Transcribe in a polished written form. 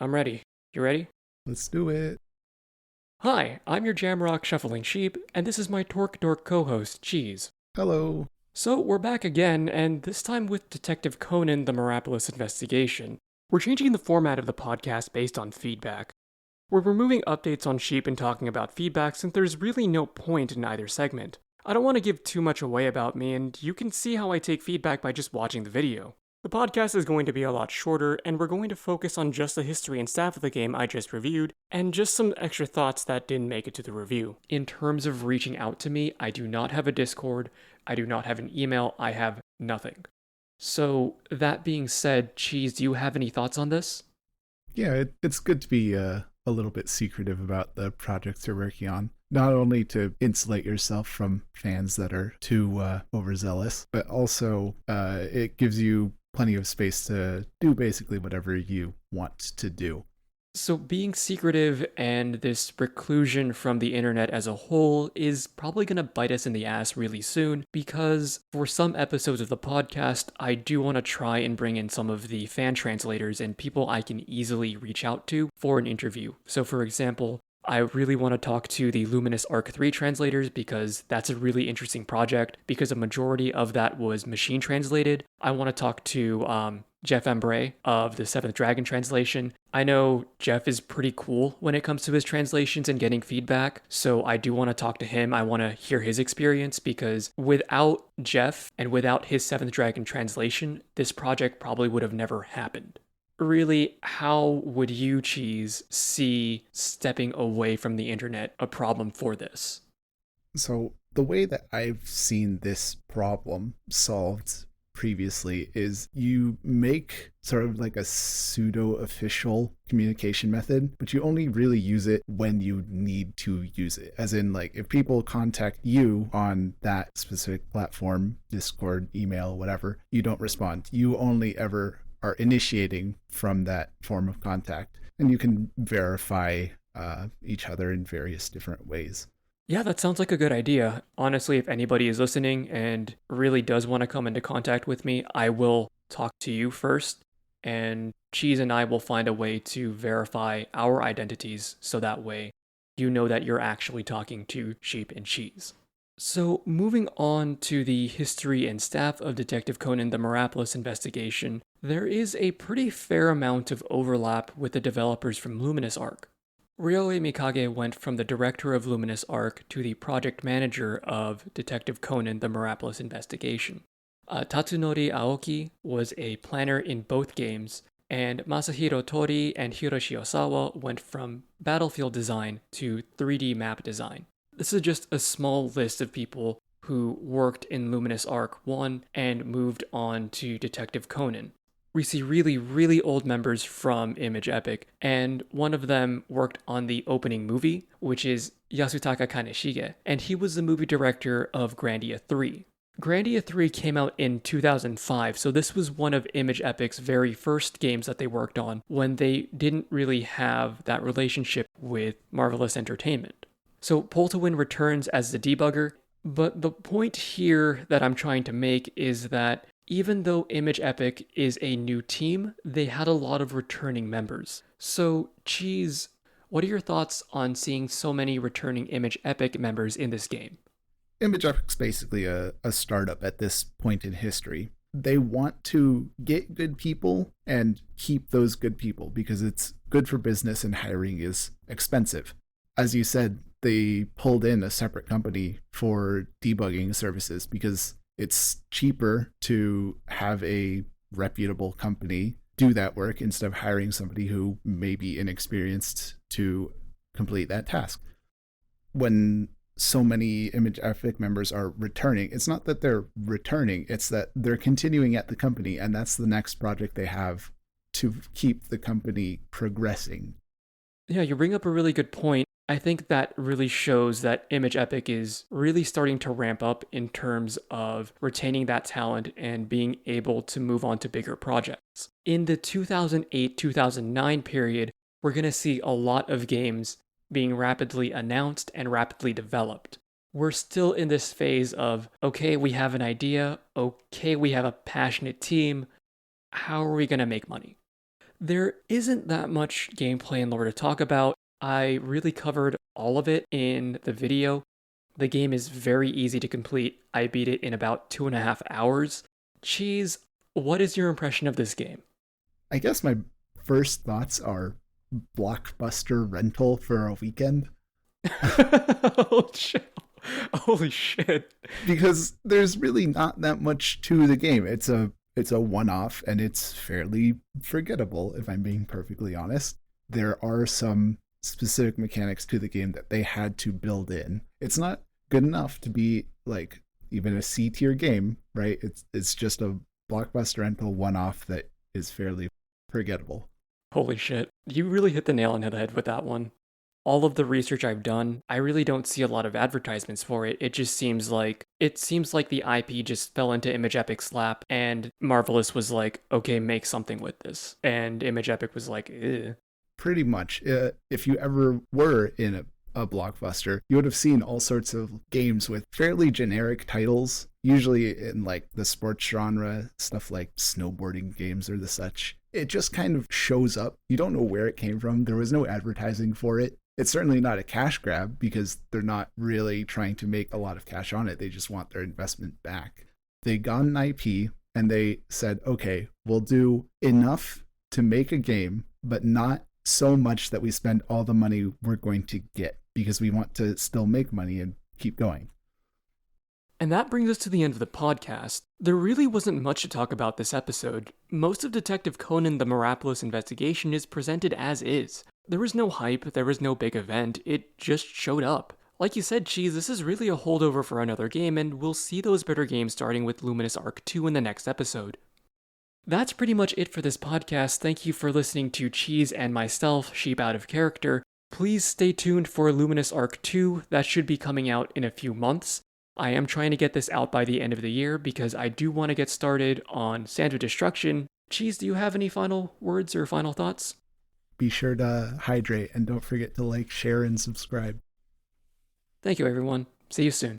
I'm ready. You ready? Let's do it. Hi, I'm your Jamrock Shuffling Sheep, and this is my Torque Dork co-host, Cheese. Hello. So we're back again, and this time with Detective Conan, the Mirapolis Investigation. We're changing the format of the podcast based on feedback. We're removing updates on Sheep and talking about feedback since there's really no point in either segment. I don't want to give too much away about me, and you can see how I take feedback by just watching the video. The podcast is going to be a lot shorter, and we're going to focus on just the history and staff of the game I just reviewed, and just some extra thoughts that didn't make it to the review. In terms of reaching out to me, I do not have a Discord, I do not have an email, I have nothing. So, that being said, Cheese, do you have any thoughts on this? Yeah, it's good to be a little bit secretive about the projects you're working on. Not only to insulate yourself from fans that are too overzealous, but also it gives you plenty of space to do basically whatever you want to do. So, being secretive and this reclusion from the internet as a whole is probably going to bite us in the ass really soon because for some episodes of the podcast, I do want to try and bring in some of the fan translators and people I can easily reach out to for an interview. So, for example, I really want to talk to the Luminous Arc 3 translators because that's a really interesting project because a majority of that was machine translated. I want to talk to Jeff Ambray of the Seventh Dragon translation. I know Jeff is pretty cool when it comes to his translations and getting feedback, so I do want to talk to him. I want to hear his experience because without Jeff and without his Seventh Dragon translation, this project probably would have never happened. Really, how would you, Cheese, see stepping away from the internet a problem for this? So the way that I've seen this problem solved previously is you make sort of like a pseudo-official communication method, but you only really use it when you need to use it. As in, like, if people contact you on that specific platform, Discord, email, whatever, you don't respond. You only ever are initiating from that form of contact, and you can verify each other in various different ways. Yeah, that sounds like a good idea. Honestly, if anybody is listening and really does want to come into contact with me, I will talk to you first, and Cheese and I will find a way to verify our identities so that way you know that you're actually talking to Sheep and Cheese. So, moving on to the history and staff of Detective Conan the Mirapolis Investigation, there is a pretty fair amount of overlap with the developers from Luminous Arc. Ryoe Mikage went from the director of Luminous Arc to the project manager of Detective Conan the Mirapolis Investigation. Tatsunori Aoki was a planner in both games, and Masahiro Tori and Hiroshi Osawa went from battlefield design to 3D map design. This is just a small list of people who worked in Luminous Arc 1 and moved on to Detective Conan. We see really old members from Imageepoch, and one of them worked on the opening movie, which is Yasutaka Kaneshige, and he was the movie director of Grandia 3. Grandia 3 came out in 2005, so this was one of Imageepoch's very first games that they worked on when they didn't really have that relationship with Marvelous Entertainment. So Poltawin returns as the debugger, but the point here that I'm trying to make is that even though Imageepoch is a new team, they had a lot of returning members. So, Cheese, what are your thoughts on seeing so many returning Imageepoch members in this game? Imageepoch's basically a startup at this point in history. They want to get good people and keep those good people because it's good for business and hiring is expensive. As you said, they pulled in a separate company for debugging services because it's cheaper to have a reputable company do that work instead of hiring somebody who may be inexperienced to complete that task. When so many Imageepoch members are returning, it's not that they're returning, it's that they're continuing at the company, and that's the next project they have to keep the company progressing. Yeah, you bring up a really good point. I think that really shows that Imageepoch is really starting to ramp up in terms of retaining that talent and being able to move on to bigger projects. In the 2008-2009 period, we're going to see a lot of games being rapidly announced and rapidly developed. We're still in this phase of, okay, we have an idea, okay, we have a passionate team, how are we going to make money? There isn't that much gameplay and lore to talk about. I really covered all of it in the video. The game is very easy to complete. I beat it in about 2.5 hours. Cheese, what is your impression of this game? I guess my first thoughts are blockbuster rental for a weekend. Oh, shit. Holy shit. Because there's really not that much to the game. It's a one-off and it's fairly forgettable if I'm being perfectly honest. There are some specific mechanics to the game that they had to build in. It's not good enough to be like even a C tier game, right? It's just a blockbuster rental one-off that is fairly forgettable. Holy shit. You really hit the nail on the head with that one. All of the research I've done, I really don't see a lot of advertisements for it. It seems like the IP just fell into Imageepoch's lap and Marvelous was like, "Okay, make something with this." And Imageepoch was like, "Ew." Pretty much. If you ever were in a blockbuster, you would have seen all sorts of games with fairly generic titles, usually in like the sports genre, stuff like snowboarding games or the such. It just kind of shows up. You don't know where it came from. There was no advertising for it. It's certainly not a cash grab because they're not really trying to make a lot of cash on it. They just want their investment back. They got an IP and they said, okay, we'll do enough to make a game, but not so much that we spend all the money we're going to get because we want to still make money and keep going. And that brings us to the end of the podcast. There really wasn't much to talk about this episode. Most of Detective Conan the Mirapolis Investigation is presented as is. There was no hype, there was no big event, it just showed up. Like you said, Cheese, this is really a holdover for another game, and we'll see those better games starting with Luminous Arc 2 in the next episode. That's pretty much it for this podcast. Thank you for listening to Cheese and myself, Sheep Out of Character. Please stay tuned for Luminous Arc 2, that should be coming out in a few months. I am trying to get this out by the end of the year because I do want to get started on Sand of Destruction. Cheese, do you have any final words or final thoughts? Be sure to hydrate and don't forget to like, share, and subscribe. Thank you, everyone. See you soon.